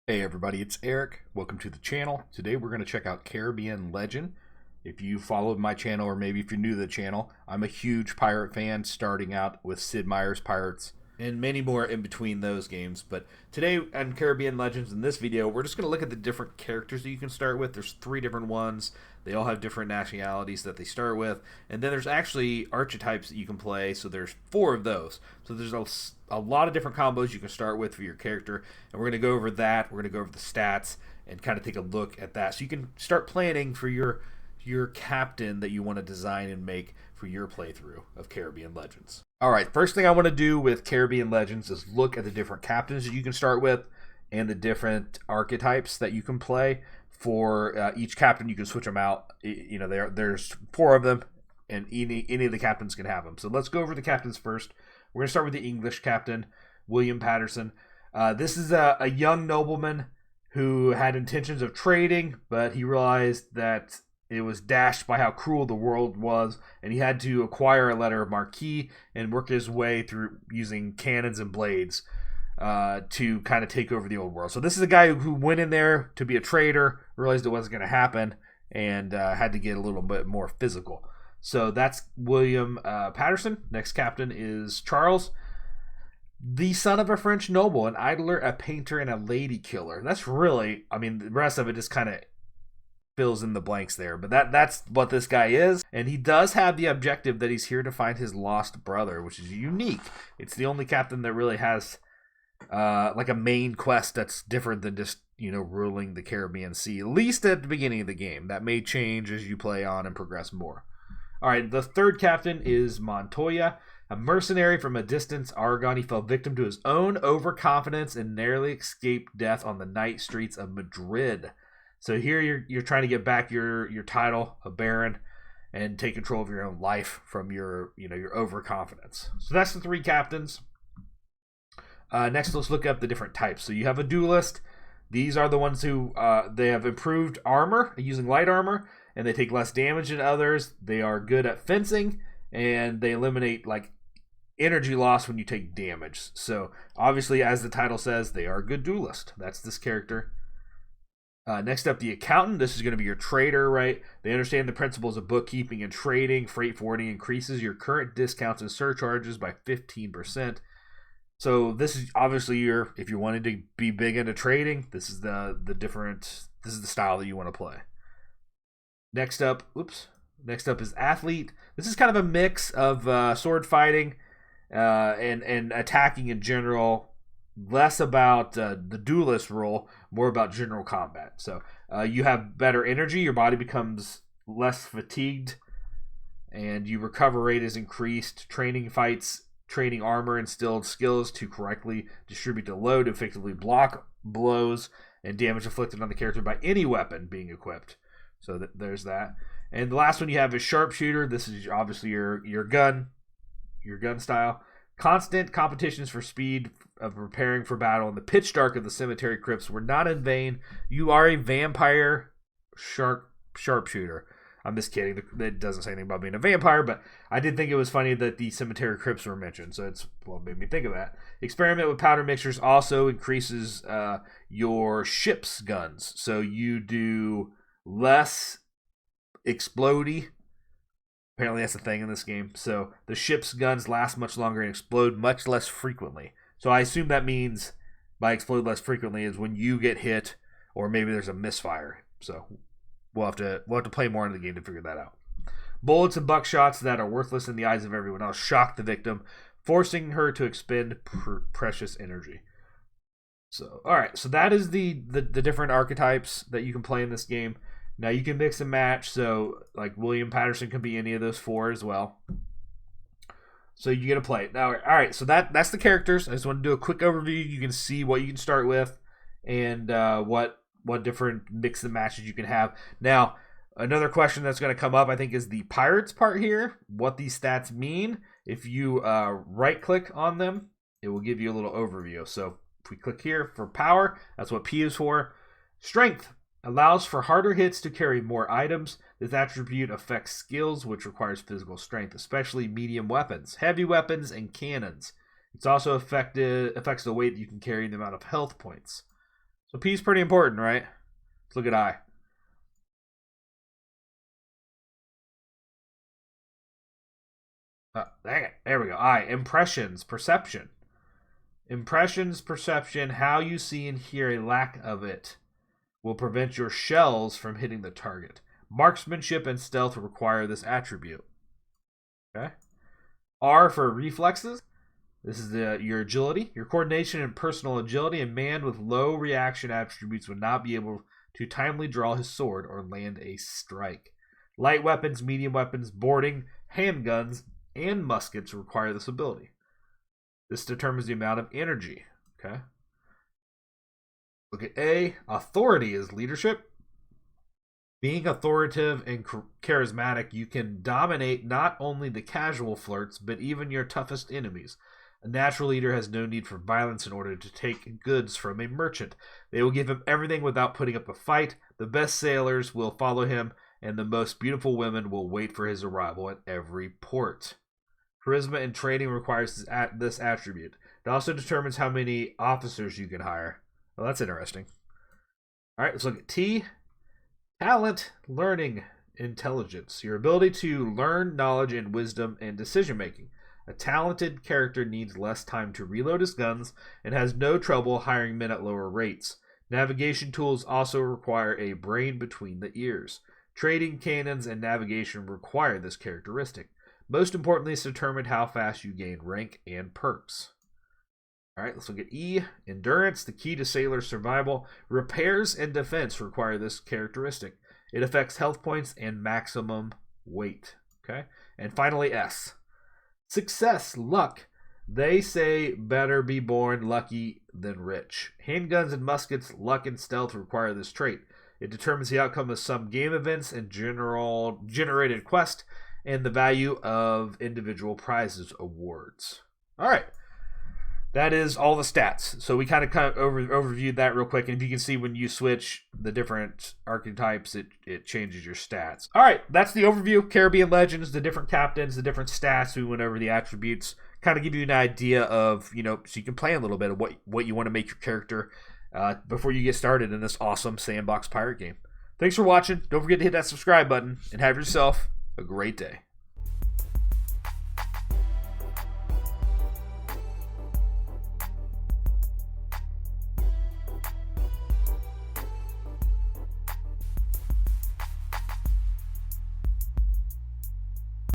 Hey everybody, it's Eric. Welcome to the channel. Today we're going to check out Caribbean Legend. If you followed my channel, or maybe if you're new to the channel, I'm a huge pirate fan, starting out with Sid Meier's Pirates and many more in between those games. But today on Caribbean Legends, in this video, we're just going to look at the different characters that you can start with. There's 3 different ones. They all have different nationalities that they start with. And then there's actually archetypes that you can play, so there's 4 of those. So there's a lot of different combos you can start with for your character. And we're going to go over that. We're going to go over the stats and kind of take a look at that. So you can start planning for your captain that you want to design and make for your playthrough of Caribbean Legends. All right, first thing I want to do with Caribbean Legends is look at the different captains that you can start with and the different archetypes that you can play. For each captain, you can switch them out. You know, there's 4 of them, and any of the captains can have them. So let's go over the captains first. We're going to start with the English captain, William Patterson. This is a young nobleman who had intentions of trading, but he realized that it was dashed by how cruel the world was, and he had to acquire a letter of marque and work his way through using cannons and blades to kind of take over the old world. So this is a guy who went in there to be a trader, realized it wasn't going to happen, and had to get a little bit more physical. So that's William Patterson. Next captain is Charles, the son of a French noble, an idler, a painter, and a lady killer. That's really, I mean, the rest of it just kind of fills in the blanks there, but that's what this guy is. And he does have the objective that he's here to find his lost brother, which is unique. It's the only captain that really has like a main quest that's different than just, you know, ruling the Caribbean Sea, at least at the beginning of the game. That may change as you play on and progress more. All right, the third captain is Montoya, a mercenary from a distant Aragon. He fell victim to his own overconfidence and narrowly escaped death on the night streets of Madrid. So here you're trying to get back your title of baron and take control of your own life from your overconfidence. So that's the 3 captains. Next, let's look up the different types. So you have a duelist. These are the ones who they have improved armor using light armor, and they take less damage than others. They are good at fencing, and they eliminate like energy loss when you take damage. So obviously, as the title says, they are a good duelist. That's this character. Next up, the accountant. This is going to be your trader, right? They understand the principles of bookkeeping and trading. Freight forwarding increases your current discounts and surcharges by 15%. So this is obviously if you wanted to be big into trading, this is the style that you want to play. Next up is athlete. This is kind of a mix of sword fighting and attacking in general. Less about the duelist role, more about general combat. So you have better energy, your body becomes less fatigued, and your recover rate is increased. Training armor instilled skills to correctly distribute the load, effectively block blows and damage inflicted on the character by any weapon being equipped. So there's that. And the last one you have is sharpshooter. This is obviously your gun style. Constant competitions for speed of preparing for battle in the pitch dark of the cemetery crypts were not in vain. You are a vampire sharpshooter. I'm just kidding. It doesn't say anything about being a vampire, but I did think it was funny that the cemetery crypts were mentioned, so it's what made me think of that. Experiment with powder mixtures also increases your ship's guns, so you do less explodey. Apparently that's a thing in this game. So the ship's guns last much longer and explode much less frequently. So I assume that means by explode less frequently is when you get hit or maybe there's a misfire. So we'll have to play more into the game to figure that out. Bullets and buckshots that are worthless in the eyes of everyone else shock the victim, forcing her to expend precious energy. So all right, so that is the different archetypes that you can play in this game. Now you can mix and match, so like William Patterson can be any of those 4 as well. So you get to play it. Now, all right, so that's the characters. I just want to do a quick overview. You can see what you can start with and what different mix and matches you can have. Now, another question that's going to come up, I think, is the pirates part here. What these stats mean. If you right-click on them, it will give you a little overview. So if we click here for power, that's what P is for. Strength. Allows for harder hits to carry more items. This attribute affects skills, which requires physical strength, especially medium weapons, heavy weapons, and cannons. It's also affects the weight that you can carry and the amount of health points. So P is pretty important, right? Let's look at I. Dang it. There we go. I. Impressions. Perception. Impressions, perception, how you see and hear a lack of it will prevent your shells from hitting the target. Marksmanship and stealth require this attribute. Okay. R for reflexes. This is your agility. Your coordination and personal agility. A man with low reaction attributes would not be able to timely draw his sword or land a strike. Light weapons, medium weapons, boarding, handguns, and muskets require this ability. This determines the amount of energy. Okay. Look at A. Authority is leadership. Being authoritative and charismatic, you can dominate not only the casual flirts, but even your toughest enemies. A natural leader has no need for violence in order to take goods from a merchant. They will give him everything without putting up a fight. The best sailors will follow him, and the most beautiful women will wait for his arrival at every port. Charisma and trading requires this attribute. It also determines how many officers you can hire. Well, that's interesting. All right, let's look at T. Talent, learning, intelligence. Your ability to learn knowledge and wisdom and decision making. A talented character needs less time to reload his guns and has no trouble hiring men at lower rates. Navigation tools also require a brain between the ears. Trading, cannons, and navigation require this characteristic. Most importantly, it's determined how fast you gain rank and perks. All right, let's look at E. Endurance, the key to sailor survival. Repairs and defense require this characteristic. It affects health points and maximum weight. Okay, and finally S. Success, luck. They say better be born lucky than rich. Handguns and muskets, luck and stealth require this trait. It determines the outcome of some game events and general generated quest and the value of individual prizes awards. All right. That is all the stats. So we kind of overviewed that real quick. And if you can see when you switch the different archetypes, it changes your stats. All right, that's the overview. Caribbean Legends, the different captains, the different stats. We went over the attributes. Kind of give you an idea of, so you can plan a little bit of what you want to make your character before you get started in this awesome sandbox pirate game. Thanks for watching. Don't forget to hit that subscribe button and have yourself a great day.